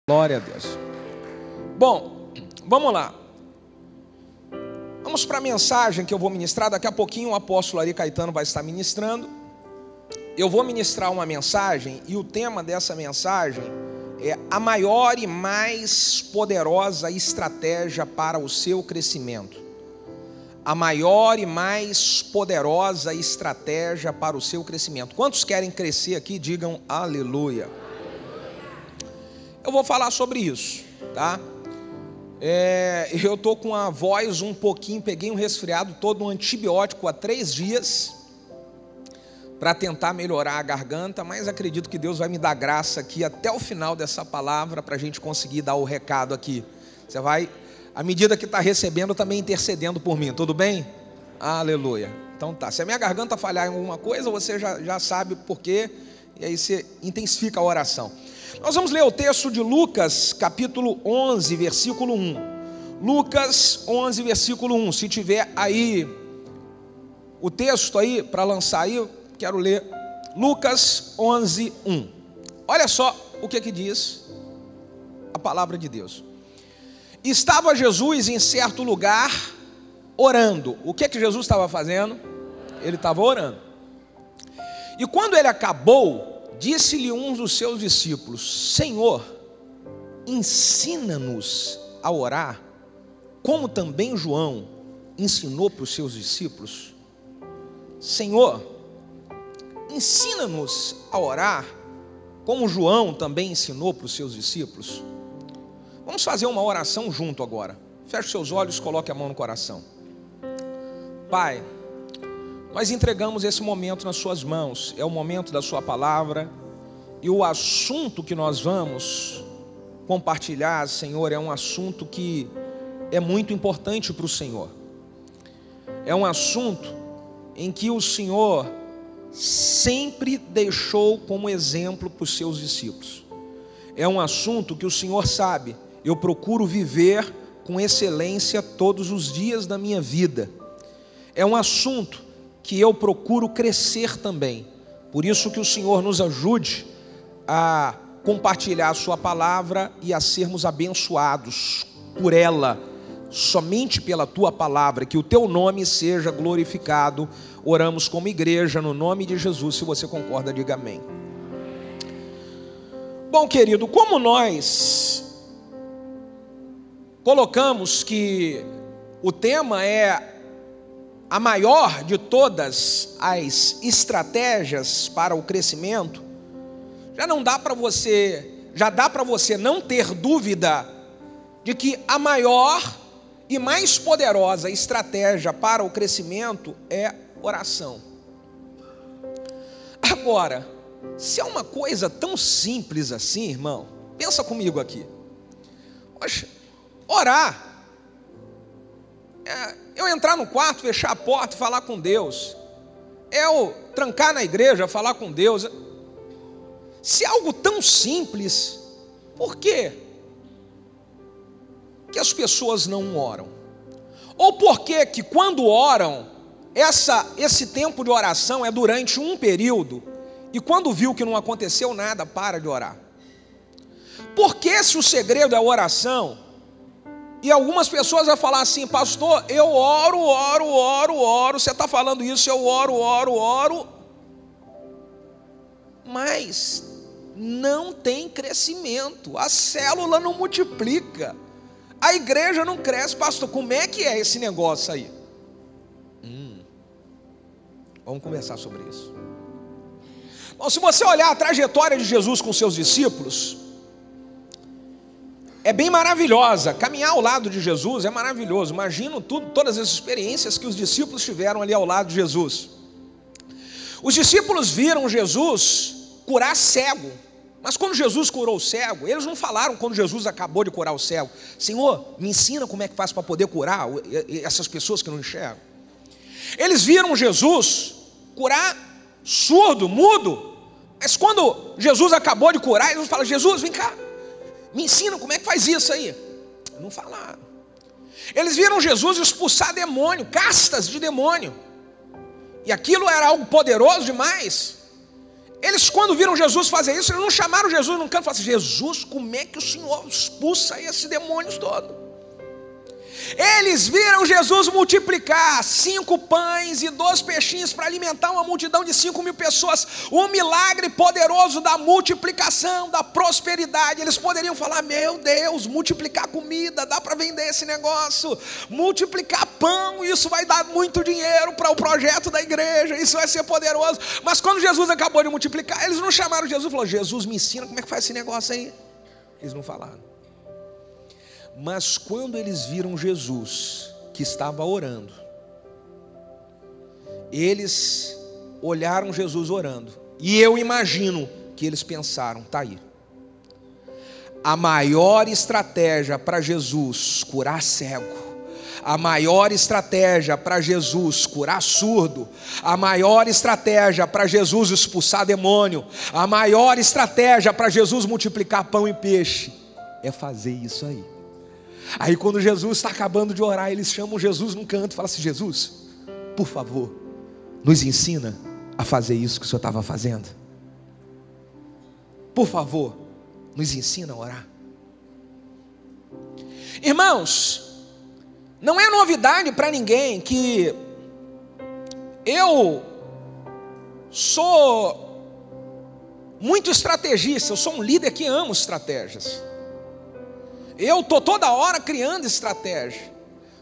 Glória a Deus. Bom, vamos lá. Vamos para a mensagem que eu vou ministrar. Daqui a pouquinho o apóstolo Ari Caetano vai estar ministrando. Eu vou ministrar uma mensagem e o tema dessa mensagem é a maior e mais poderosa estratégia para o seu crescimento. A maior e mais poderosa estratégia para o seu crescimento. Quantos querem crescer aqui? Digam aleluia. Eu vou falar sobre isso, tá? Eu tô com a voz um pouquinho, peguei um resfriado, todo um antibiótico há 3 dias para tentar melhorar a garganta, mas acredito que Deus vai me dar graça aqui até o final dessa palavra para a gente conseguir dar o recado aqui. Você vai, à medida que está recebendo, também intercedendo por mim, tudo bem? Aleluia. Então tá, se a minha garganta falhar em alguma coisa, você já sabe por quê, e aí você intensifica a oração. Nós vamos ler o texto de Lucas, capítulo 11, versículo 1. Lucas 11, versículo 1. Se tiver aí o texto aí para lançar aí, eu quero ler Lucas 11, 1. Olha só o que diz a palavra de Deus. Estava Jesus em certo lugar orando. O que Jesus estava fazendo? Ele estava orando. E quando ele acabou, disse-lhe um dos seus discípulos: Senhor, ensina-nos a orar, como também João ensinou para os seus discípulos. Senhor, ensina-nos a orar, como João também ensinou para os seus discípulos. Vamos fazer uma oração junto agora. Feche seus olhos, coloque a mão no coração. Pai, nós entregamos esse momento nas suas mãos. É o momento da sua palavra. E o assunto que nós vamos compartilhar, Senhor, é um assunto que é muito importante para o Senhor. É um assunto em que o Senhor sempre deixou como exemplo para os seus discípulos. É um assunto que o Senhor sabe, eu procuro viver com excelência todos os dias da minha vida. É um assunto que eu procuro crescer também. Por isso que o Senhor nos ajude a compartilhar a sua palavra e a sermos abençoados por ela, somente pela tua palavra, que o teu nome seja glorificado. Oramos como igreja no nome de Jesus. Se você concorda, diga amém. Bom, querido, como nós colocamos que o tema é a maior de todas as estratégias para o crescimento, já dá para você não ter dúvida de que a maior e mais poderosa estratégia para o crescimento é oração. Agora, se é uma coisa tão simples assim, irmão, pensa comigo aqui. Poxa, orar eu entrar no quarto, fechar a porta e falar com Deus. Eu trancar na igreja, falar com Deus. Se é algo tão simples, por quê que as pessoas não oram? Ou por que que quando oram, esse tempo de oração é durante um período, e quando viu que não aconteceu nada, para de orar? Por que, se o segredo é a oração, e algumas pessoas vão falar assim: pastor, eu oro, você está falando isso, eu oro, mas não tem crescimento, a célula não multiplica, a igreja não cresce. Pastor, como é que é esse negócio aí? Vamos conversar sobre isso. Bom, se você olhar a trajetória de Jesus com seus discípulos, é bem maravilhosa. Caminhar ao lado de Jesus é maravilhoso. Imagino todas as experiências que os discípulos tiveram ali ao lado de Jesus. Os discípulos viram Jesus curar cego, mas quando Jesus curou o cego, eles não falaram quando Jesus acabou de curar o cego: Senhor, me ensina como é que faz para poder curar essas pessoas que não enxergam. Eles viram Jesus curar surdo, mudo, mas quando Jesus acabou de curar, eles falaram: Jesus, vem cá, me ensina como é que faz isso aí. Não falaram. Eles viram Jesus expulsar demônio, castas de demônio, e aquilo era algo poderoso demais. Eles, quando viram Jesus fazer isso, eles não chamaram Jesus num canto e falaram assim: Jesus, como é que o Senhor expulsa esses demônios todos? Eles viram Jesus multiplicar 5 pães e 2 peixinhos para alimentar uma multidão de 5.000 pessoas. Um milagre poderoso da multiplicação, da prosperidade. Eles poderiam falar: meu Deus, multiplicar comida, dá para vender esse negócio. Multiplicar pão, isso vai dar muito dinheiro para o projeto da igreja, isso vai ser poderoso. Mas quando Jesus acabou de multiplicar, eles não chamaram Jesus e falaram: Jesus, me ensina como é que faz esse negócio aí. Eles não falaram. Mas quando eles viram Jesus, que estava orando, eles olharam Jesus orando, e eu imagino que eles pensaram: tá aí, a maior estratégia para Jesus curar cego, a maior estratégia para Jesus curar surdo, a maior estratégia para Jesus expulsar demônio, a maior estratégia para Jesus multiplicar pão e peixe, é fazer isso aí. Aí quando Jesus está acabando de orar, eles chamam Jesus num canto e falam assim: Jesus, por favor, nos ensina a fazer isso que o Senhor estava fazendo. Por favor, nos ensina a orar. Irmãos, não é novidade para ninguém que eu sou muito estrategista, eu sou um líder que amo estratégias. Eu estou toda hora criando estratégia,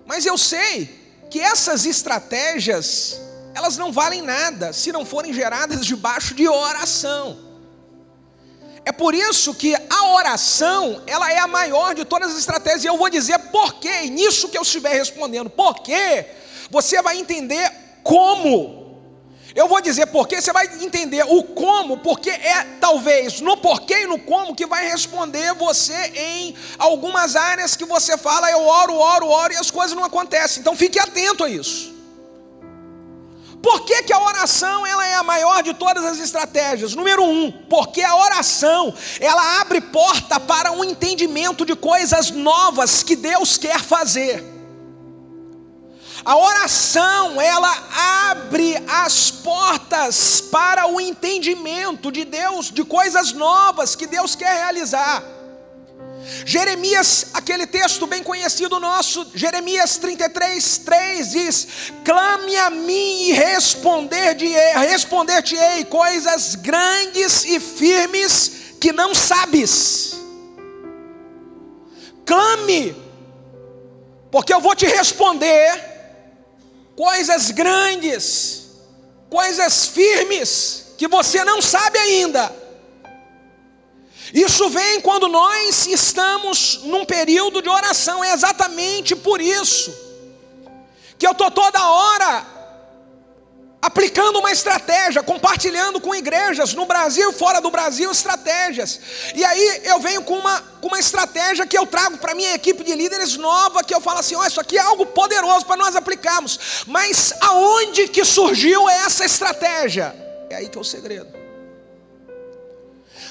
mas eu sei que essas estratégias, elas não valem nada se não forem geradas debaixo de oração. É por isso que a oração, ela é a maior de todas as estratégias, e eu vou dizer por quê, e nisso que eu estiver respondendo, por quê, você vai entender como. Eu vou dizer porquê, você vai entender o como, porque é talvez no porquê e no como que vai responder você em algumas áreas que você fala: eu oro e as coisas não acontecem. Então fique atento a isso. Por que a oração, ela é a maior de todas as estratégias? Número 1, porque a oração, ela abre porta para um entendimento de coisas novas que Deus quer fazer. A oração, ela abre as portas para o entendimento de Deus, de coisas novas que Deus quer realizar. Jeremias, aquele texto bem conhecido nosso, Jeremias 33:3 diz: clame a mim e responder-te-ei coisas grandes e firmes que não sabes. Clame, porque eu vou te responder coisas grandes, coisas firmes, que você não sabe ainda. Isso vem quando nós estamos num período de oração. É exatamente por isso que eu estou toda hora aplicando uma estratégia, compartilhando com igrejas no Brasil e fora do Brasil estratégias. E aí eu venho com uma estratégia que eu trago para a minha equipe de líderes nova, que eu falo assim: isso aqui é algo poderoso para nós aplicarmos. Mas aonde que surgiu essa estratégia? É aí que é o segredo.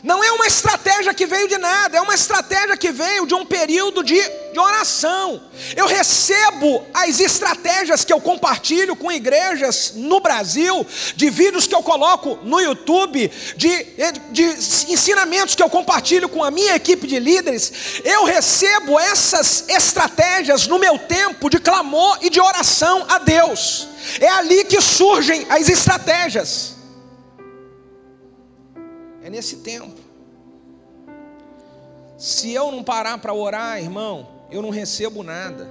Não é uma estratégia que veio de nada, é uma estratégia que veio de um período de oração. Eu recebo as estratégias que eu compartilho com igrejas no Brasil, de vídeos que eu coloco no YouTube, de ensinamentos que eu compartilho com a minha equipe de líderes. Eu recebo essas estratégias no meu tempo de clamor e de oração a Deus. É ali que surgem as estratégias. É nesse tempo. Se eu não parar para orar, irmão, eu não recebo nada.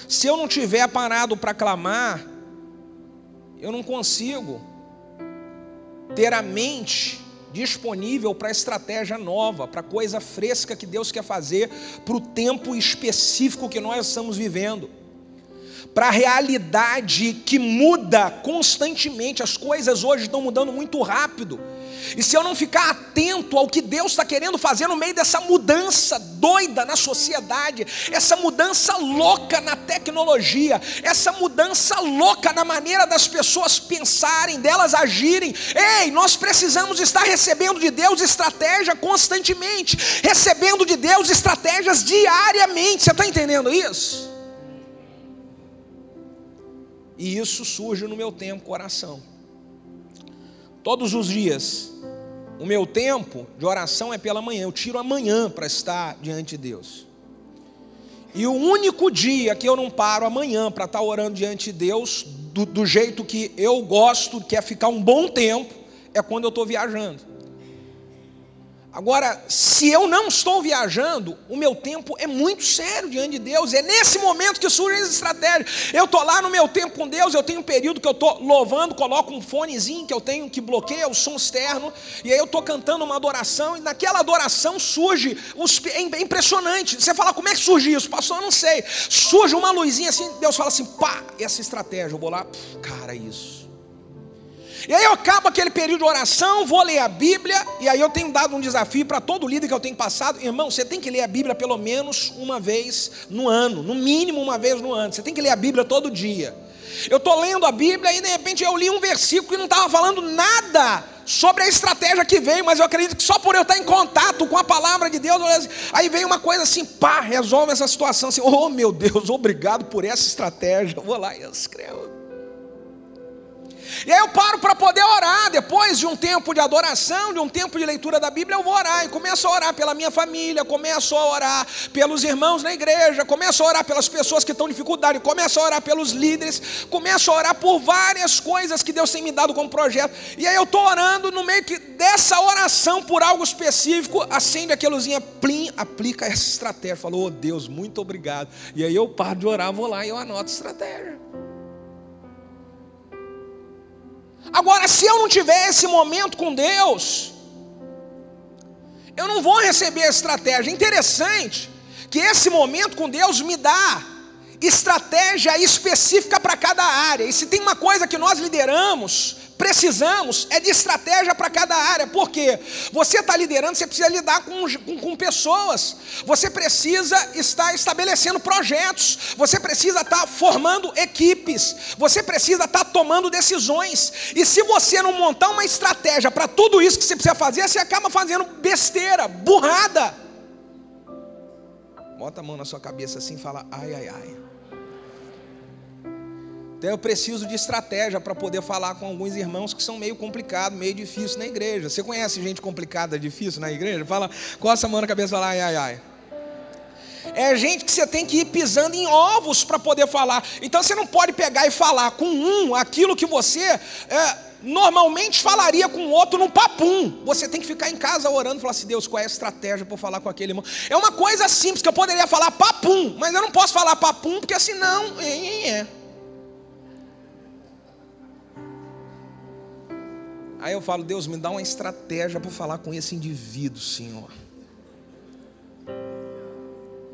Se eu não tiver parado para clamar, eu não consigo ter a mente disponível para estratégia nova, para coisa fresca que Deus quer fazer, para o tempo específico que nós estamos vivendo, para a realidade que muda constantemente. As coisas hoje estão mudando muito rápido. E se eu não ficar atento ao que Deus está querendo fazer no meio dessa mudança doida na sociedade, essa mudança louca na tecnologia, essa mudança louca na maneira das pessoas pensarem, delas agirem, nós precisamos estar recebendo de Deus estratégia constantemente, recebendo de Deus estratégias diariamente. Você está entendendo isso? E isso surge no meu tempo, oração. todos os dias, o meu tempo de oração é pela manhã. Eu tiro a manhã para estar diante de Deus. E o único dia que eu não paro amanhã para estar orando diante de Deus, do jeito que eu gosto, que é ficar um bom tempo, é quando eu estou viajando. Agora, se eu não estou viajando, o meu tempo é muito sério diante de Deus. É nesse momento que surgem as estratégias. Eu estou lá no meu tempo com Deus, eu tenho um período que eu estou louvando, coloco um fonezinho que eu tenho que bloqueia o som externo, e aí eu estou cantando uma adoração, e naquela adoração surge, é impressionante. Você fala, como é que surge isso? Pastor, eu não sei. Surge uma luzinha assim, Deus fala assim, pá, essa estratégia. Eu vou lá, cara, isso. E aí eu acabo aquele período de oração, vou ler a Bíblia, e aí eu tenho dado um desafio para todo líder que eu tenho passado. Irmão, você tem que ler a Bíblia pelo menos uma vez no ano, no mínimo uma vez no ano. Você tem que ler a Bíblia todo dia. Eu estou lendo a Bíblia e de repente eu li um versículo que não estava falando nada sobre a estratégia que veio, mas eu acredito que só por eu estar em contato com a palavra de Deus, aí vem uma coisa assim, pá, resolve essa situação assim, oh meu Deus, obrigado por essa estratégia. Eu vou lá e eu escrevo. E aí eu paro para poder orar. Depois de um tempo de adoração, de um tempo de leitura da Bíblia, eu vou orar. E começo a orar pela minha família, começo a orar pelos irmãos na igreja, começo a orar pelas pessoas que estão em dificuldade, começo a orar pelos líderes, começo a orar por várias coisas que Deus tem me dado como projeto. E aí eu estou orando, no meio dessa oração por algo específico, acende aquela luzinha, plim, aplica essa estratégia. Falou, oh Deus, muito obrigado. E aí eu paro de orar, vou lá e eu anoto a estratégia. Agora, se eu não tiver esse momento com Deus, eu não vou receber a estratégia. Interessante que esse momento com Deus me dá estratégia específica para cada área. E se tem uma coisa que nós precisamos, é de estratégia para cada área. Por quê? Você está liderando, você precisa lidar com pessoas. Você precisa estar estabelecendo projetos. Você precisa estar formando equipes. Você precisa estar tomando decisões. E se você não montar uma estratégia para tudo isso que você precisa fazer, você acaba fazendo besteira, burrada. Bota a mão na sua cabeça assim e fala, ai, ai, ai. Então eu preciso de estratégia para poder falar com alguns irmãos que são meio complicados, meio difíceis na igreja. Você conhece gente complicada, difícil na igreja? Fala, coça a mão na cabeça e fala, ai, ai, ai. É gente que você tem que ir pisando em ovos para poder falar. Então você não pode pegar e falar com aquilo que você normalmente falaria com o outro num papum. Você tem que ficar em casa orando e falar assim, Deus, qual é a estratégia para eu falar com aquele irmão? É uma coisa simples, que eu poderia falar papum, mas eu não posso falar papum, porque senão... Aí eu falo, Deus, me dá uma estratégia para falar com esse indivíduo, Senhor.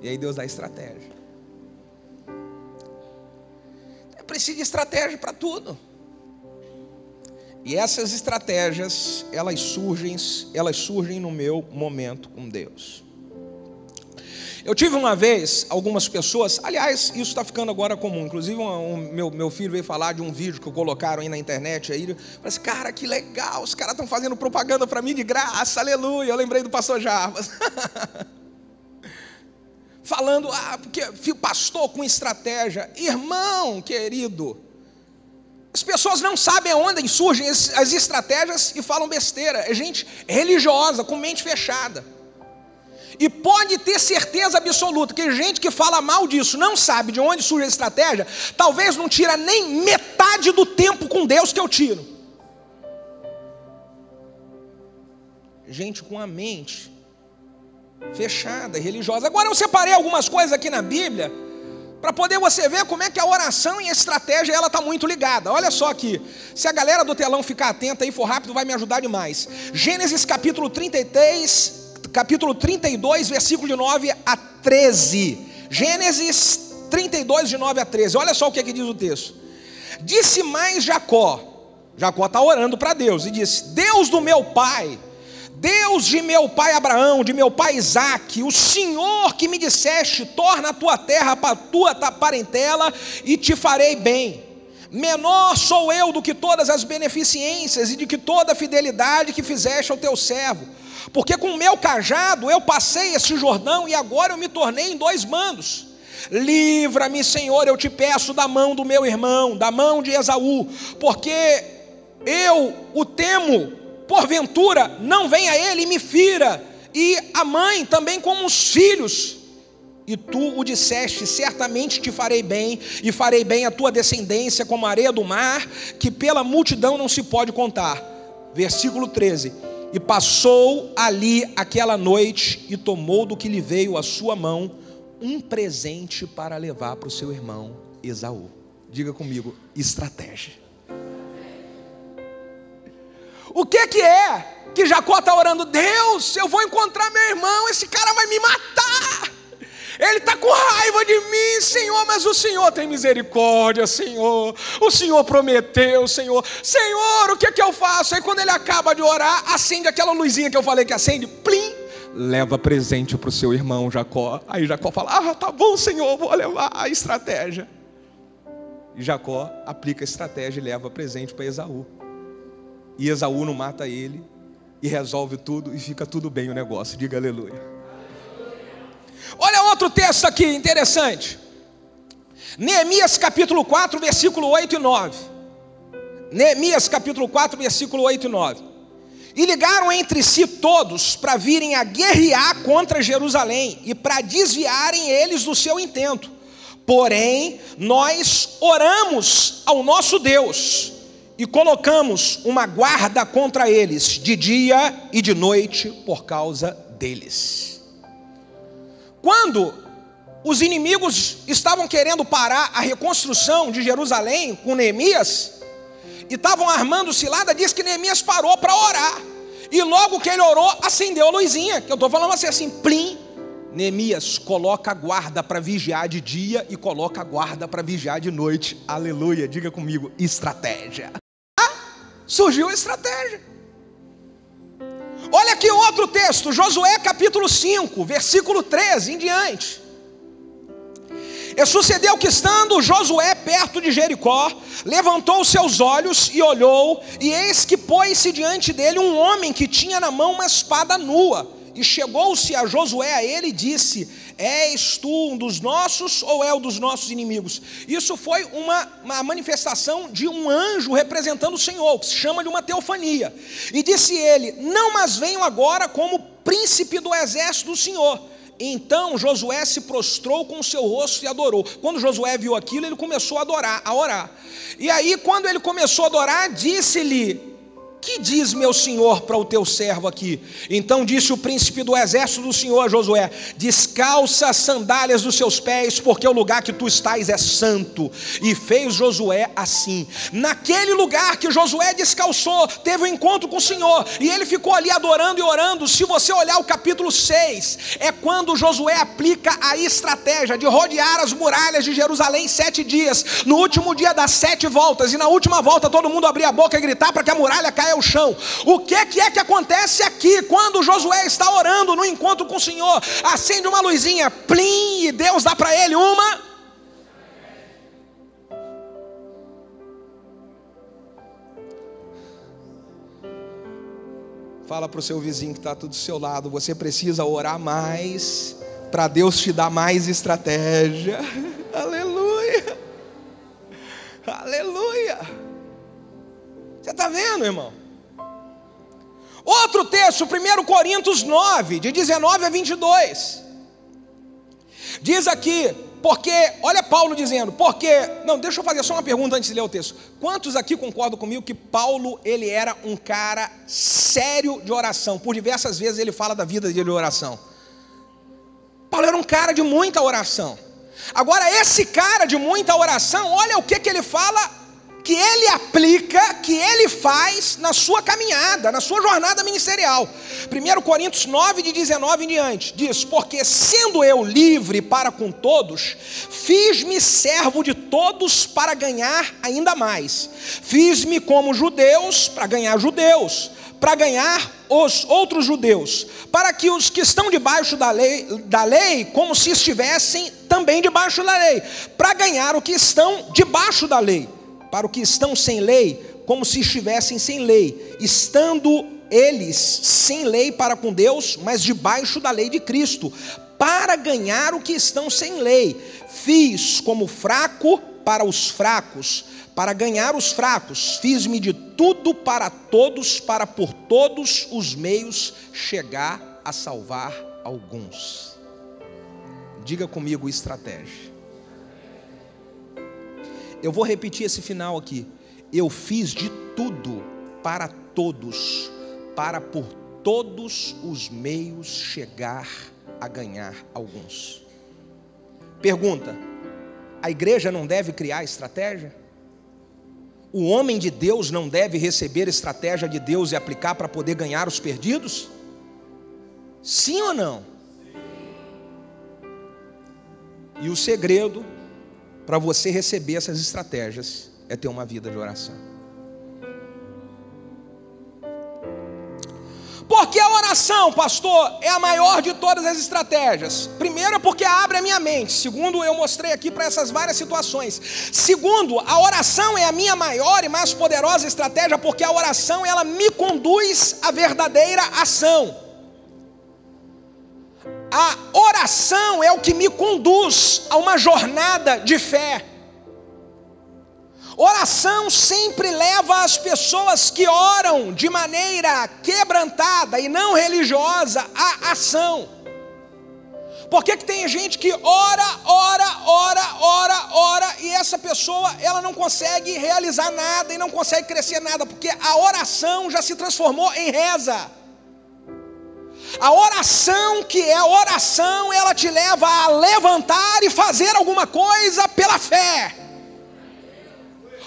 E aí Deus dá estratégia. Eu preciso de estratégia para tudo. E essas estratégias, elas surgem no meu momento com Deus. Eu tive uma vez algumas pessoas, aliás, isso está ficando agora comum. Inclusive meu filho veio falar de um vídeo que colocaram aí na internet. Aí ele falou assim, cara, que legal, os caras estão fazendo propaganda para mim de graça, aleluia. Eu lembrei do pastor Jarbas. Falando, porque pastor com estratégia. Irmão querido, as pessoas não sabem aonde surgem as estratégias e falam besteira. É gente religiosa, com mente fechada. E pode ter certeza absoluta que gente que fala mal disso, não sabe de onde surge a estratégia, talvez não tira nem metade do tempo com Deus que eu tiro. Gente com a mente fechada e religiosa. Agora eu separei algumas coisas aqui na Bíblia, para poder você ver como é que a oração e a estratégia ela está muito ligada. Olha só aqui, se a galera do telão ficar atenta e for rápido, vai me ajudar demais. Gênesis capítulo 33... capítulo 32, versículo de 9 a 13. Gênesis 32, de 9 a 13. Olha só o que diz o texto. Disse mais Jacó está orando para Deus, e disse, Deus do meu pai, Deus de meu pai Abraão, de meu pai Isaque, o Senhor que me disseste, torna a tua terra para a tua parentela, e te farei bem. Menor sou eu do que todas as beneficências, e de que toda a fidelidade que fizeste ao teu servo. Porque com o meu cajado eu passei esse Jordão, e agora eu me tornei em 2 bandos. Livra-me, Senhor, eu te peço, da mão do meu irmão, da mão de Esaú, porque eu o temo, porventura não venha ele e me fira, e a mãe também como os filhos. E tu o disseste, certamente te farei bem, e farei bem a tua descendência como a areia do mar, que pela multidão não se pode contar. Versículo 13. E passou ali aquela noite, e tomou do que lhe veio à sua mão, um presente para levar para o seu irmão Esaú. Diga comigo, estratégia. O que é que Jacó está orando? Deus, eu vou encontrar meu irmão, esse cara vai me matar. Ele está com raiva de mim, Senhor, mas o Senhor tem misericórdia, Senhor. O Senhor prometeu, Senhor. Senhor, o que é que eu faço? Aí quando ele acaba de orar, acende aquela luzinha que eu falei que acende, plim, leva presente para o seu irmão Jacó. Aí Jacó fala, tá bom, Senhor, vou levar a estratégia. E Jacó aplica a estratégia e leva presente para Esaú. E Esaú não mata ele, e resolve tudo, e fica tudo bem o negócio. Diga aleluia. Olha outro texto aqui interessante. Neemias capítulo 4, versículo 8 e 9. Neemias capítulo 4, versículo 8 e 9. E ligaram entre si todos para virem a guerrear contra Jerusalém e para desviarem eles do seu intento. Porém, nós oramos ao nosso Deus e colocamos uma guarda contra eles de dia e de noite por causa deles. Quando os inimigos estavam querendo parar a reconstrução de Jerusalém com Neemias, e estavam armando cilada, diz que Neemias parou para orar, e logo que ele orou, acendeu a luzinha, que eu estou falando assim, plim, Neemias coloca a guarda para vigiar de dia, e coloca a guarda para vigiar de noite, aleluia, diga comigo, estratégia. Surgiu a estratégia. Olha aqui outro texto, Josué capítulo 5, versículo 13 em diante. E sucedeu que estando Josué perto de Jericó, levantou os seus olhos e olhou, e eis que pôs-se diante dele um homem que tinha na mão uma espada nua. E chegou-se a Josué a ele e disse, és tu um dos nossos ou é o dos nossos inimigos? Isso foi uma manifestação de um anjo representando o Senhor, que se chama de uma teofania. E disse ele, não, mas venho agora como príncipe do exército do Senhor. Então Josué se prostrou com o seu rosto e adorou. Quando Josué viu aquilo, ele começou a orar. E aí quando ele começou a adorar, disse-lhe, que diz meu senhor para o teu servo aqui? Então disse o príncipe do exército do Senhor a Josué, descalça as sandálias dos seus pés, porque o lugar que tu estás é santo. E fez Josué assim. Naquele lugar que Josué descalçou, teve um encontro com o Senhor, e ele ficou ali adorando e orando. Se você olhar o capítulo 6, é quando Josué aplica a estratégia de rodear as muralhas de Jerusalém 7 dias, no último dia das 7 voltas, e na última volta todo mundo abrir a boca e gritar para que a muralha caia ao chão. O que é que acontece aqui? Quando Josué está orando no encontro com o Senhor, acende uma luzinha, plim, e Deus dá para ele uma. Fala para o seu vizinho que está tudo do seu lado, você precisa orar mais, para Deus te dar mais estratégia. Aleluia, aleluia. Você está vendo, irmão? Outro texto, 1 Coríntios 9, de 19 a 22. Diz aqui, porque, olha Paulo dizendo, porque, não, deixa eu fazer só uma pergunta antes de ler o texto. Quantos aqui concordam comigo que Paulo, ele era um cara sério de oração? Por diversas vezes ele fala da vida dele de oração. Paulo era um cara de muita oração. Agora esse cara de muita oração, olha o que ele fala, que ele aplica, que ele faz na sua caminhada, na sua jornada ministerial. 1 Coríntios 9, de 19 em diante, diz, porque sendo eu livre para com todos, fiz-me servo de todos para ganhar ainda mais. Fiz-me como judeus para ganhar judeus, para ganhar os outros judeus, para que os que estão debaixo da lei, como se estivessem também debaixo da lei, para ganhar o que estão debaixo da lei. Para os que estão sem lei, como se estivessem sem lei, estando eles sem lei para com Deus, mas debaixo da lei de Cristo, para ganhar o que estão sem lei. Fiz como fraco para os fracos, para ganhar os fracos. Fiz-me de tudo para todos, para por todos os meios chegar a salvar alguns. Diga comigo estratégia. Eu vou repetir esse final aqui. Eu fiz de tudo para todos, para por todos os meios chegar a ganhar alguns. Pergunta: a igreja não deve criar estratégia? O homem de Deus não deve receber estratégia de Deus e aplicar para poder ganhar os perdidos? Sim ou não? E o segredo para você receber essas estratégias é ter uma vida de oração. Porque a oração, pastor, é a maior de todas as estratégias. Primeiro é porque abre a minha mente. Segundo, eu mostrei aqui para essas várias situações. Segundo, a oração é a minha maior e mais poderosa estratégia, porque a oração, ela me conduz à verdadeira ação. A oração é o que me conduz a uma jornada de fé. Oração sempre leva as pessoas que oram de maneira quebrantada e não religiosa à ação. Por que tem gente que ora e essa pessoa ela não consegue realizar nada e não consegue crescer nada? Porque a oração já se transformou em reza. A oração, que é a oração, ela te leva a levantar e fazer alguma coisa pela fé.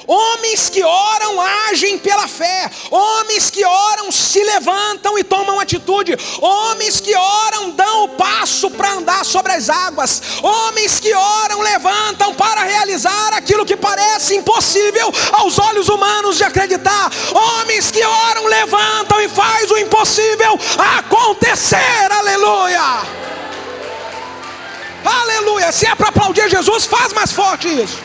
Homens que oram agem pela fé. Homens que oram se levantam e tomam atitude. Homens que oram dão o passo para andar sobre as águas. Homens que oram levantam para realizar aquilo que parece impossível aos olhos humanos de acreditar. Homens que oram levantam e faz o impossível acontecer. Aleluia! Aleluia! Se é para aplaudir Jesus, faz mais forte isso.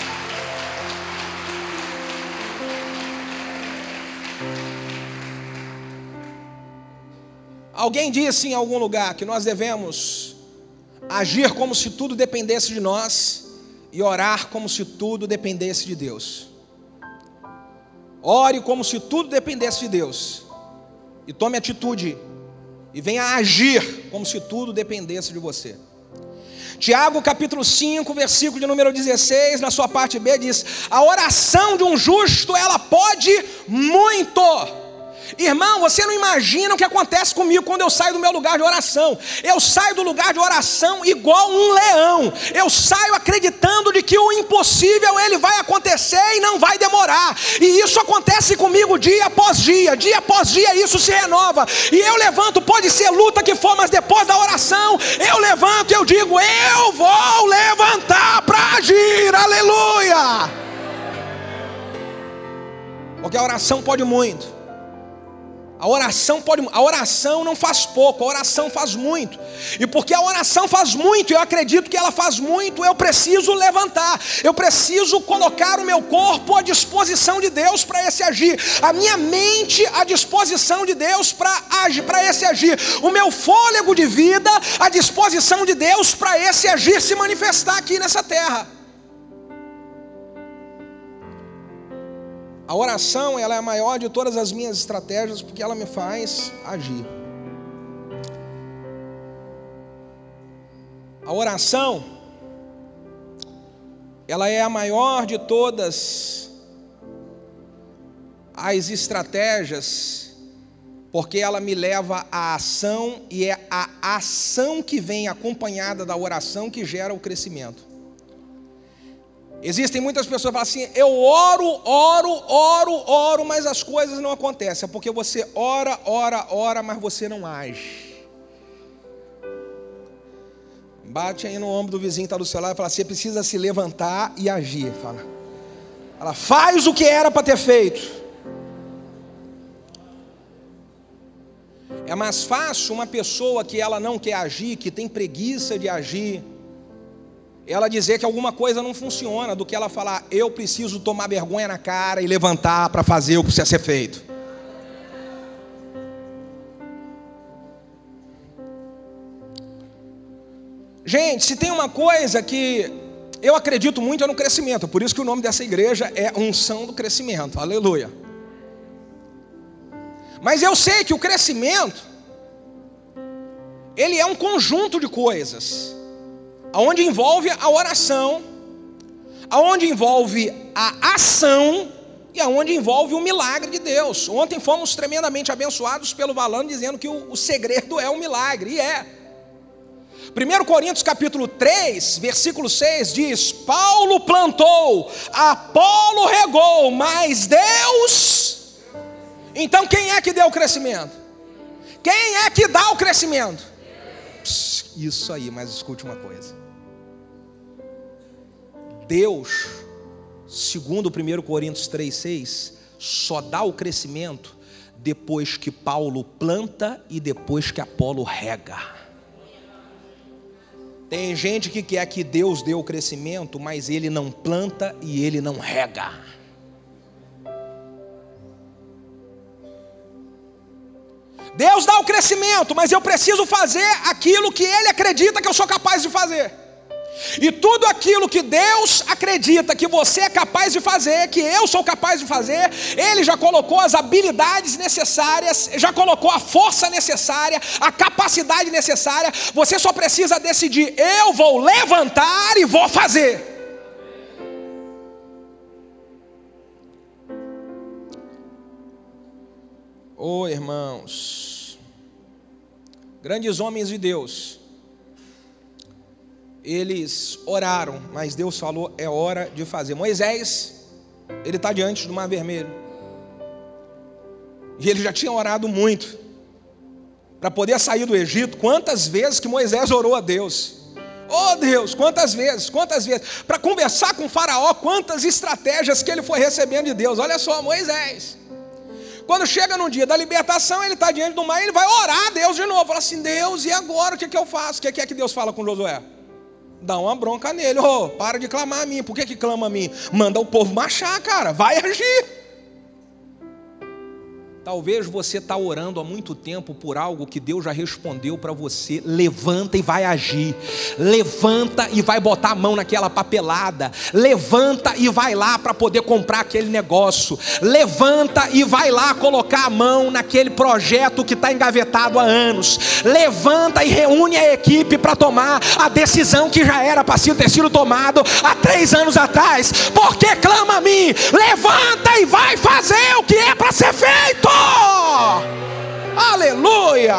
Alguém disse em algum lugar que nós devemos agir como se tudo dependesse de nós e orar como se tudo dependesse de Deus. Ore como se tudo dependesse de Deus e tome atitude e venha agir como se tudo dependesse de você. Tiago capítulo 5, versículo de número 16, na sua parte B diz: a oração de um justo, ela pode muito. Irmão, você não imagina o que acontece comigo quando eu saio do meu lugar de oração. Eu saio do lugar de oração igual um leão. Eu saio acreditando de que o impossível ele vai acontecer e não vai demorar. E isso acontece comigo dia após dia isso se renova. E eu levanto, pode ser luta que for, mas depois da oração eu levanto e eu digo: eu vou levantar para agir, aleluia. Porque a oração pode muito. A oração não faz pouco, a oração faz muito. E porque a oração faz muito, eu acredito que ela faz muito, eu preciso levantar. Eu preciso colocar o meu corpo à disposição de Deus para esse agir. A minha mente à disposição de Deus para esse agir. O meu fôlego de vida à disposição de Deus para esse agir se manifestar aqui nessa terra. A oração, ela é a maior de todas as minhas estratégias, porque ela me faz agir. A oração, ela é a maior de todas as estratégias, porque ela me leva à ação, e é a ação que vem acompanhada da oração que gera o crescimento. Existem muitas pessoas que falam assim: eu oro, mas as coisas não acontecem. É porque você ora, mas você não age. Bate aí no ombro do vizinho que está do seu lado e fala: você precisa se levantar e agir. Fala, faz o que era para ter feito. É mais fácil uma pessoa que ela não quer agir, que tem preguiça de agir, ela dizer que alguma coisa não funciona, do que ela falar: eu preciso tomar vergonha na cara e levantar para fazer o que precisa ser feito. Gente, se tem uma coisa que Eu acredito muito no crescimento, por isso que o nome dessa igreja é Unção do Crescimento, aleluia. Mas eu sei que o crescimento, ele é um conjunto de coisas, onde envolve a oração, onde envolve a ação e onde envolve o milagre de Deus. Ontem fomos tremendamente abençoados pelo Valano, dizendo que o segredo é o milagre, e é. 1 Coríntios capítulo 3, versículo 6 diz: Paulo plantou, Apolo regou, mas Deus... Então quem é que deu o crescimento? Quem é que dá o crescimento? Isso aí, mas escute uma coisa. Deus, segundo 1 Coríntios 3,6, só dá o crescimento depois que Paulo planta e depois que Apolo rega. Tem gente que quer que Deus dê o crescimento, mas ele não planta e ele não rega. Deus dá o crescimento, mas eu preciso fazer aquilo que Ele acredita que eu sou capaz de fazer. E tudo aquilo que Deus acredita que você é capaz de fazer, que eu sou capaz de fazer, Ele já colocou as habilidades necessárias, já colocou a força necessária, a capacidade necessária. Você só precisa decidir: eu vou levantar e vou fazer. Oh, irmãos, grandes homens de Deus, eles oraram, mas Deus falou: é hora de fazer. Moisés, ele está diante do Mar Vermelho, e ele já tinha orado muito para poder sair do Egito. Quantas vezes que Moisés orou a Deus? Oh Deus, quantas vezes, para conversar com o faraó, quantas estratégias que ele foi recebendo de Deus. Olha só, Moisés, quando chega no dia da libertação, ele está diante do mar, ele vai orar a Deus de novo. Fala assim: Deus, e agora o que eu faço? O que é que Deus fala com Josué? Dá uma bronca nele: oh, para de clamar a mim. Por que clama a mim? Manda o povo marchar, cara, vai agir. Talvez você está orando há muito tempo por algo que Deus já respondeu para você. Levanta e vai agir. Levanta e vai botar a mão naquela papelada. Levanta e vai lá para poder comprar aquele negócio. Levanta e vai lá colocar a mão naquele projeto que está engavetado há anos. Levanta e reúne a equipe para tomar a decisão que já era para ter sido tomado há 3 anos atrás. Porque clama a mim? Levanta e vai fazer o que é para ser feito. Aleluia!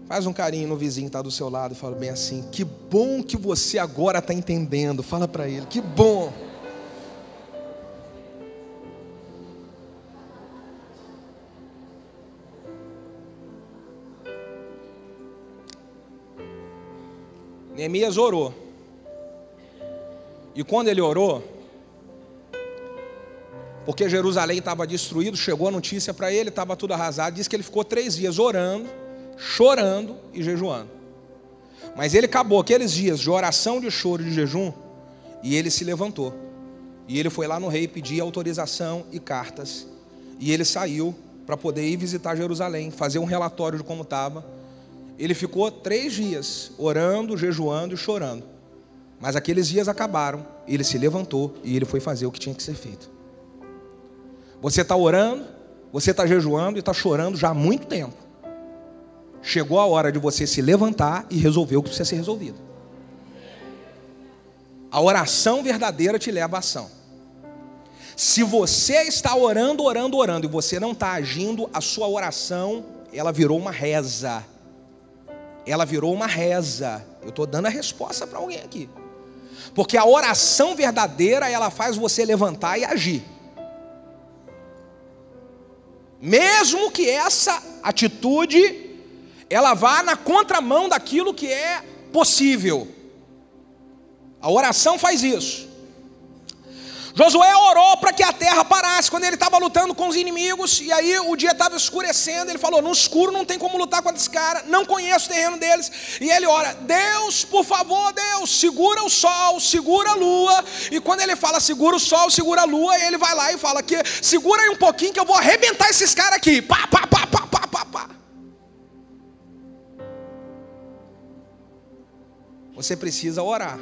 Faz um carinho no vizinho que está do seu lado e fala bem assim: que bom que você agora está entendendo. Fala para ele: que bom. Neemias orou. E quando ele orou, porque Jerusalém estava destruído, chegou a notícia para ele, estava tudo arrasado. Diz que ele ficou 3 dias orando, chorando e jejuando. Mas ele acabou aqueles dias de oração, de choro e de jejum, e ele se levantou. E ele foi lá no rei pedir autorização e cartas. E ele saiu para poder ir visitar Jerusalém, fazer um relatório de como estava. Ele ficou 3 dias orando, jejuando e chorando. Mas aqueles dias acabaram, ele se levantou e ele foi fazer o que tinha que ser feito. Você está orando, você está jejuando e está chorando já há muito tempo. Chegou a hora de você se levantar e resolver o que precisa ser resolvido. A oração verdadeira te leva à ação. Se você está orando e você não está agindo, a sua oração, ela virou uma reza. Ela virou uma reza. Eu estou dando a resposta para alguém aqui. Porque a oração verdadeira, ela faz você levantar e agir. Mesmo que essa atitude, ela vá na contramão daquilo que é possível. A oração faz isso. Josué orou para que a terra parasse quando ele estava lutando com os inimigos. E aí o dia estava escurecendo. Ele falou: no escuro não tem como lutar com esses caras, não conheço o terreno deles. E ele ora: Deus, por favor, Deus, segura o sol, segura a lua. E quando ele fala segura o sol, segura a lua, ele vai lá e fala que segura aí um pouquinho que eu vou arrebentar esses caras aqui. Pá, pá, pá, pá, pá, pá, pá. Você precisa orar.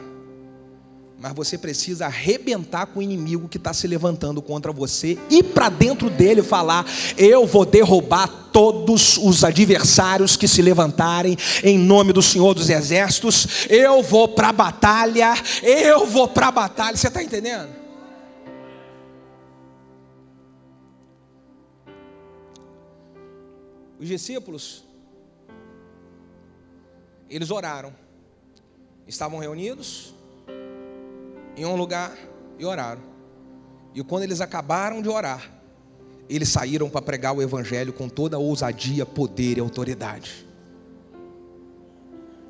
Mas você precisa arrebentar com o inimigo que está se levantando contra você, ir para dentro dele e falar: eu vou derrubar todos os adversários que se levantarem em nome do Senhor dos Exércitos. Eu vou para a batalha, eu vou para a batalha. Você está entendendo? Os discípulos, eles oraram, estavam reunidos em um lugar e oraram. E quando eles acabaram de orar, eles saíram para pregar o evangelho com toda a ousadia, poder e autoridade.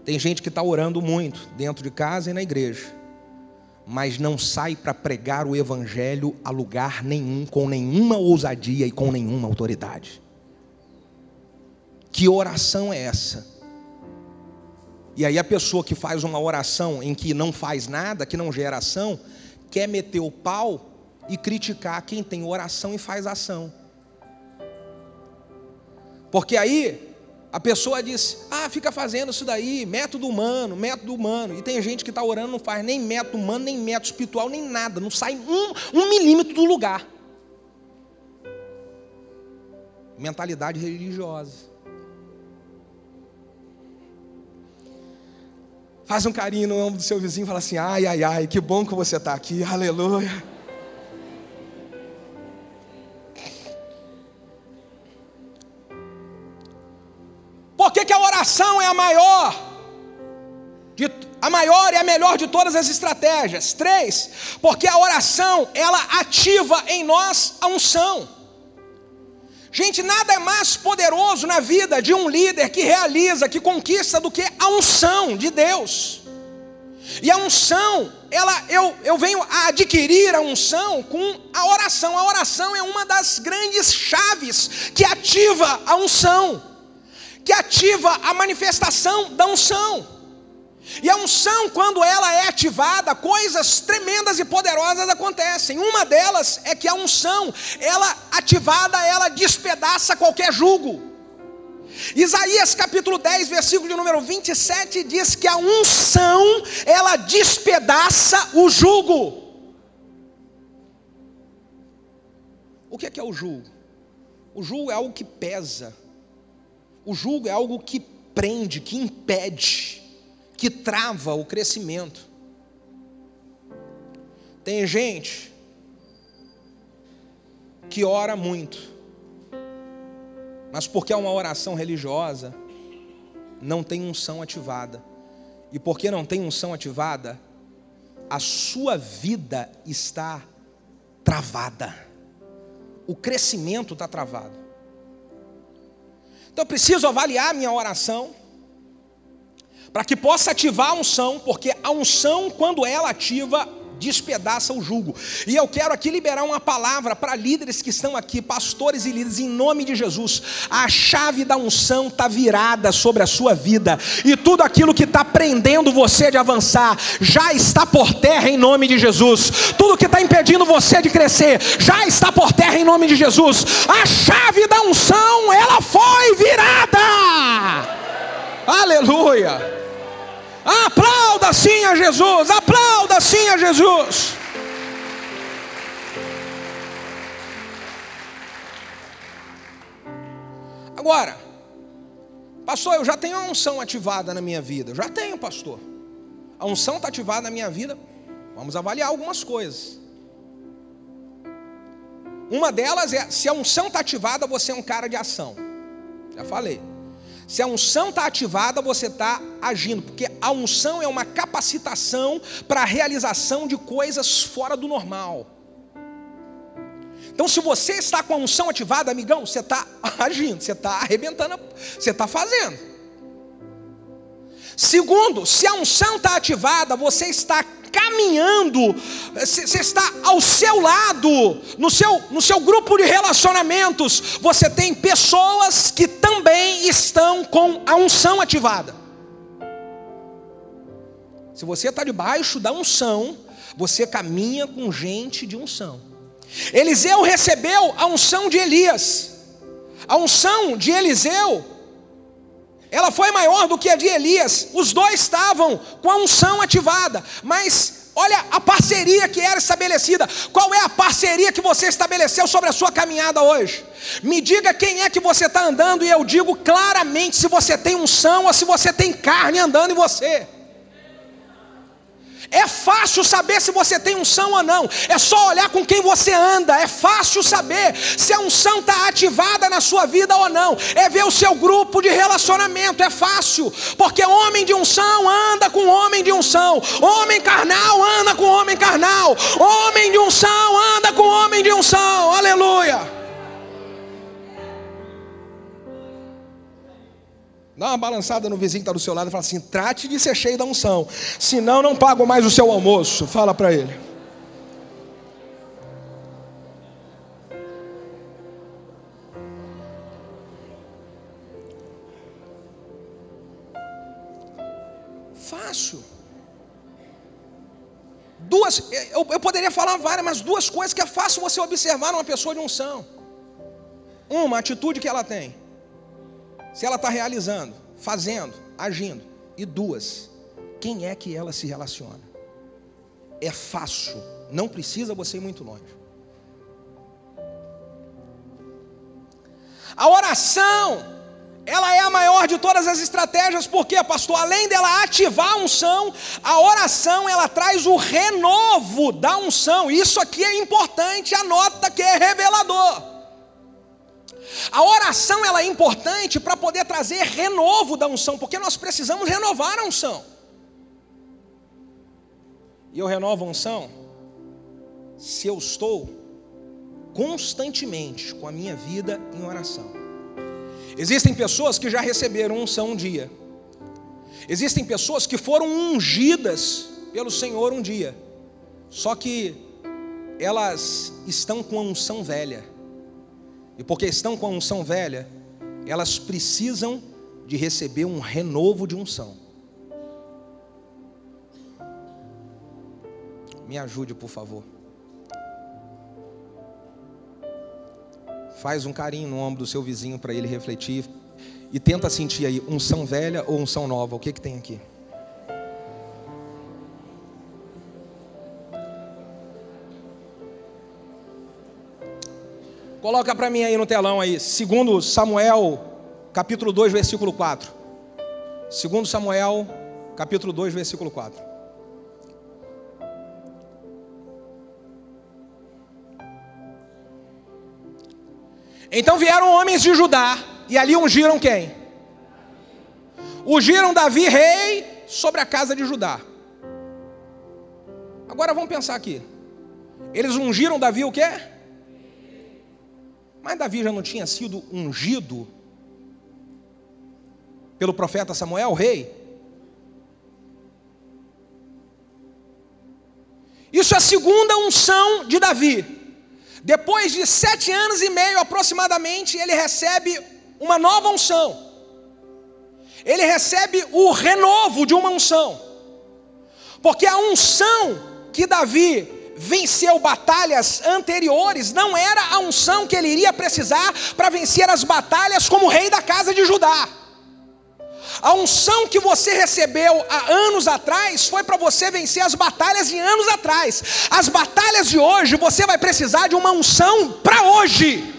Tem gente que está orando muito dentro de casa e na igreja, mas não sai para pregar o evangelho a lugar nenhum, com nenhuma ousadia e com nenhuma autoridade. Que oração é essa? E aí a pessoa que faz uma oração em que não faz nada, que não gera ação, quer meter o pau e criticar quem tem oração e faz ação. Porque aí a pessoa diz: fica fazendo isso daí, método humano. E tem gente que está orando, não faz nem método humano, nem método espiritual, nem nada, não sai um milímetro do lugar. Mentalidade religiosa. Faz um carinho no ombro do seu vizinho e fala assim: ai, ai, ai, que bom que você está aqui, aleluia. Por que a oração é a maior e a melhor de todas as estratégias? 3, porque a oração, ela ativa em nós a unção. Gente, nada é mais poderoso na vida de um líder que realiza, que conquista, do que a unção de Deus. E a unção, eu venho a adquirir a unção com a oração. A oração é uma das grandes chaves que ativa a unção, que ativa a manifestação da unção. E a unção, quando ela é ativada, coisas tremendas e poderosas acontecem. Uma delas é que a unção, ela ativada, ela despedaça qualquer jugo. Isaías capítulo 10, versículo de número 27 diz que a unção, ela despedaça o jugo. O que é o jugo? O jugo é algo que pesa. O jugo é algo que prende, que impede, que trava o crescimento. Tem gente que ora muito, mas porque é uma oração religiosa, não tem unção ativada. E porque não tem unção ativada, a sua vida está travada. O crescimento está travado. Então eu preciso avaliar a minha oração, para que possa ativar a unção, porque a unção, quando ela ativa, despedaça o jugo. E eu quero aqui liberar uma palavra para líderes que estão aqui, pastores e líderes, em nome de Jesus. A chave da unção está virada sobre a sua vida, e tudo aquilo que está prendendo você de avançar, já está por terra em nome de Jesus. Tudo que está impedindo você de crescer, já está por terra em nome de Jesus. A chave da unção, ela foi virada. Aleluia. Aplauda sim a Jesus, aplauda sim a Jesus. Agora, pastor, eu já tenho a unção ativada na minha vida. Eu já tenho, pastor. A unção está ativada na minha vida. Vamos avaliar algumas coisas. Uma delas é, se a unção está ativada, você é um cara de ação. Já falei. Se a unção está ativada, você está agindo, porque a unção é uma capacitação para a realização de coisas fora do normal. Então, se você está com a unção ativada, amigão, você está agindo, você está arrebentando, você está fazendo. Segundo, se a unção está ativada, você está caminhando, você está ao seu lado, no seu grupo de relacionamentos, você tem pessoas que também estão com a unção ativada. Se você está debaixo da unção, você caminha com gente de unção. Eliseu recebeu a unção de Elias. A unção de Eliseu, ela foi maior do que a de Elias. Os dois estavam com a unção ativada, mas olha a parceria que era estabelecida. Qual é a parceria que você estabeleceu sobre a sua caminhada hoje? Me diga quem é que você está andando, e eu digo claramente se você tem unção ou se você tem carne andando em você. É fácil saber se você tem unção ou não. É só olhar com quem você anda. É fácil saber se a unção está ativada na sua vida ou não. É ver o seu grupo de relacionamento. É fácil, porque homem de unção anda com homem de unção. Homem carnal anda com homem carnal. Homem de unção anda com homem de unção. Aleluia. Dá uma balançada no vizinho que está do seu lado e fala assim: trate de ser cheio da unção, senão não pago mais o seu almoço. Fala para ele. Fácil. Eu poderia falar várias, mas duas coisas que é fácil você observar numa pessoa de unção. Uma, a atitude que ela tem, se ela está realizando, fazendo, agindo. E duas, quem é que ela se relaciona? É fácil, não precisa você ir muito longe. A oração, ela é a maior de todas as estratégias. Por quê, pastor? Além dela ativar a unção, a oração, ela traz o renovo da unção. Isso aqui é importante, anota que é revelador. A oração, ela é importante para poder trazer renovo da unção, porque nós precisamos renovar a unção. E eu renovo a unção se eu estou constantemente com a minha vida em oração. Existem pessoas que já receberam unção um dia. Existem pessoas que foram ungidas pelo Senhor um dia. Só que elas estão com a unção velha. E porque estão com a unção velha, elas precisam de receber um renovo de unção. Me ajude, por favor. Faz um carinho no ombro do seu vizinho para ele refletir. E tenta sentir aí, unção velha ou unção nova. O que tem aqui? Coloca para mim aí no telão aí, 2 Samuel, capítulo 2, versículo 4. 2 Samuel, capítulo 2, versículo 4. Então vieram homens de Judá, e ali ungiram quem? Ungiram Davi rei sobre a casa de Judá. Agora vamos pensar aqui. Eles ungiram Davi o quê? Mas Davi já não tinha sido ungido pelo profeta Samuel, o rei? Isso é a segunda unção de Davi. Depois de 7 anos e meio aproximadamente, ele recebe uma nova unção. Ele recebe o renovo de uma unção. Porque a unção que Davi venceu batalhas anteriores não era a unção que ele iria precisar para vencer as batalhas como rei da casa de Judá. A unção que você recebeu há anos atrás foi para você vencer as batalhas de anos atrás. As batalhas de hoje você vai precisar de uma unção para hoje.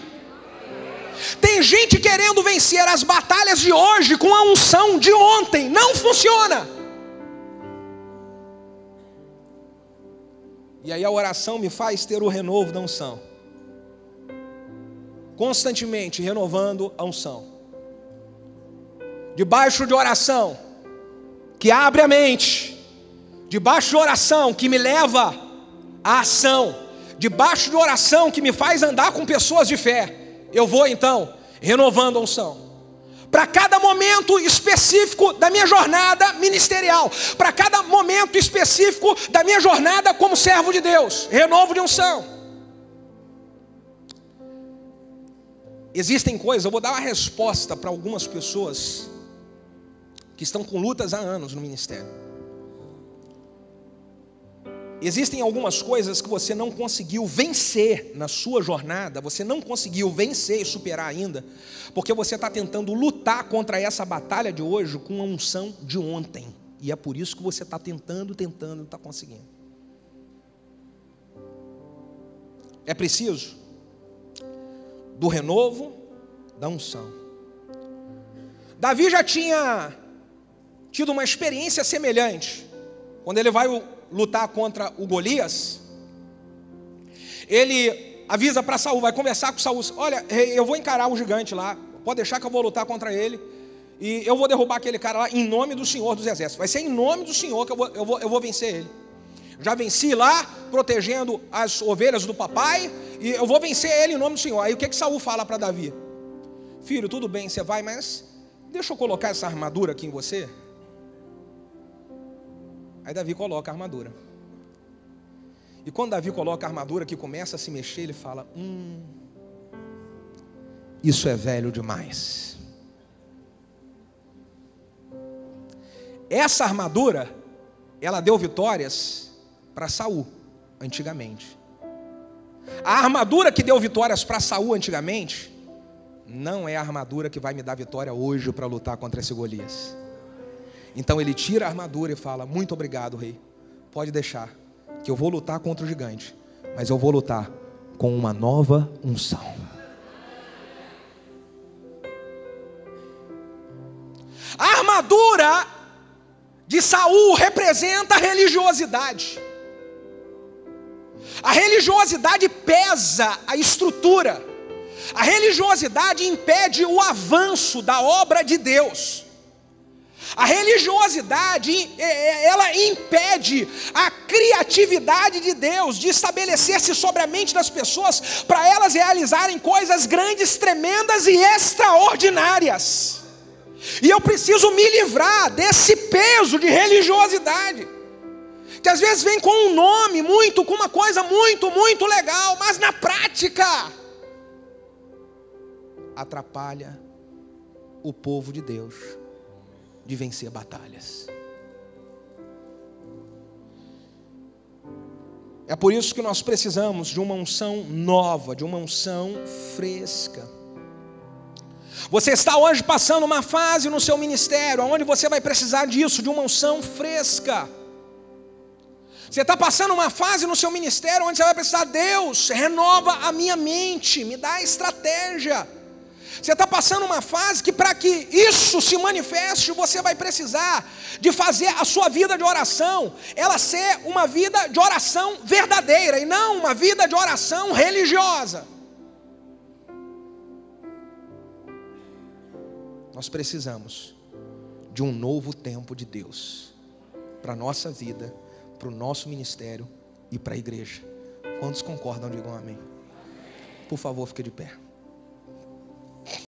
Tem gente querendo vencer as batalhas de hoje com a unção de ontem. Não funciona. E aí a oração me faz ter o renovo da unção. Constantemente renovando a unção. Debaixo de oração que abre a mente. Debaixo de oração que me leva à ação. Debaixo de oração que me faz andar com pessoas de fé. Eu vou então renovando a unção. Para cada momento específico da minha jornada ministerial, para cada momento específico da minha jornada como servo de Deus, renovo de unção. Existem coisas, eu vou dar uma resposta para algumas pessoas que estão com lutas há anos no ministério. Existem algumas coisas que você não conseguiu vencer na sua jornada, você não conseguiu vencer e superar ainda, porque você está tentando lutar contra essa batalha de hoje com a unção de ontem. E é por isso que você está tentando, não está conseguindo. É preciso do renovo da unção. Davi já tinha tido uma experiência semelhante. Quando ele vai lutar contra o Golias, ele avisa para Saul, vai conversar com Saul: olha, eu vou encarar o gigante lá, pode deixar que eu vou lutar contra ele, e eu vou derrubar aquele cara lá em nome do Senhor dos Exércitos. Vai ser em nome do Senhor que eu vou vencer ele. Já venci lá, protegendo as ovelhas do papai, e eu vou vencer ele em nome do Senhor. Aí o que Saul fala para Davi? Filho, tudo bem, você vai, mas deixa eu colocar essa armadura aqui em você. Aí Davi coloca a armadura. E quando Davi coloca a armadura, que começa a se mexer, ele fala: isso é velho demais. Essa armadura, ela deu vitórias para Saul antigamente. A armadura que deu vitórias para Saul antigamente não é a armadura que vai me dar vitória hoje para lutar contra esse Golias. Então ele tira a armadura e fala: muito obrigado, rei, pode deixar, que eu vou lutar contra o gigante, mas eu vou lutar com uma nova unção. A armadura de Saul representa a religiosidade. A religiosidade pesa a estrutura. A religiosidade impede o avanço da obra de Deus. A religiosidade, ela impede a criatividade de Deus de estabelecer-se sobre a mente das pessoas para elas realizarem coisas grandes, tremendas e extraordinárias. E eu preciso me livrar desse peso de religiosidade, que às vezes vem com um nome com uma coisa muito legal, mas na prática atrapalha o povo de Deus de vencer batalhas. É por isso que nós precisamos de uma unção nova, de uma unção fresca. Você está hoje passando uma fase no seu ministério onde você vai precisar disso, de uma unção fresca. Você está passando uma fase no seu ministério onde você vai precisar: Deus, renova a minha mente, me dá estratégia. Você está passando uma fase que, para que isso se manifeste, você vai precisar de fazer a sua vida de oração ela ser uma vida de oração verdadeira e não uma vida de oração religiosa. Nós precisamos de um novo tempo de Deus para a nossa vida, para o nosso ministério e para a igreja. Quantos concordam, digam amém. Por favor, fique de pé.